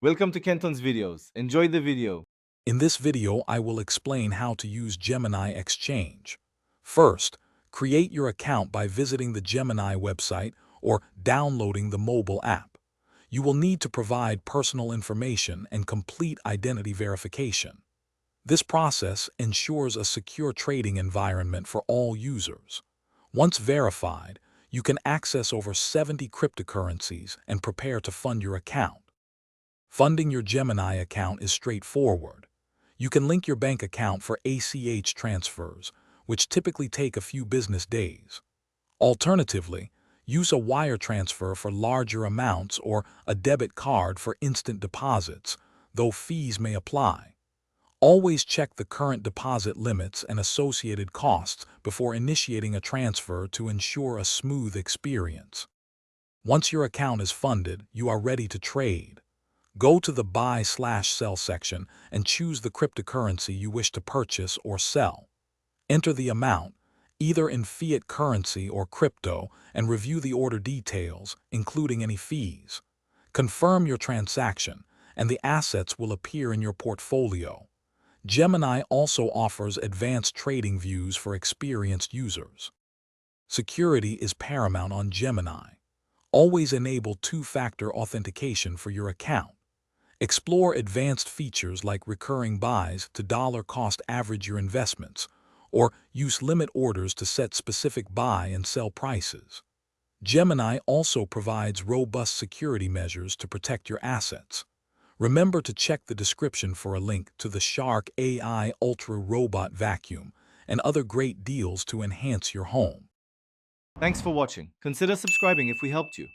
Welcome to Kenton's videos. Enjoy the video. In this video, I will explain how to use Gemini Exchange. First, create your account by visiting the Gemini website or downloading the mobile app. You will need to provide personal information and complete identity verification. This process ensures a secure trading environment for all users. Once verified, you can access over 70 cryptocurrencies and prepare to fund your account. Funding your Gemini account is straightforward. You can link your bank account for ACH transfers, which typically take a few business days. Alternatively, use a wire transfer for larger amounts or a debit card for instant deposits, though fees may apply. Always check the current deposit limits and associated costs before initiating a transfer to ensure a smooth experience. Once your account is funded, you are ready to trade. Go to the Buy/Sell section and choose the cryptocurrency you wish to purchase or sell. Enter the amount, either in fiat currency or crypto, and review the order details, including any fees. Confirm your transaction, and the assets will appear in your portfolio. Gemini also offers advanced trading views for experienced users. Security is paramount on Gemini. Always enable two-factor authentication for your account. Explore advanced features like recurring buys to dollar-cost average your investments, or use limit orders to set specific buy and sell prices. Gemini also provides robust security measures to protect your assets. Remember to check the description for a link to the Shark AI Ultra Robot Vacuum and other great deals to enhance your home. Thanks for watching. Consider subscribing if we helped you.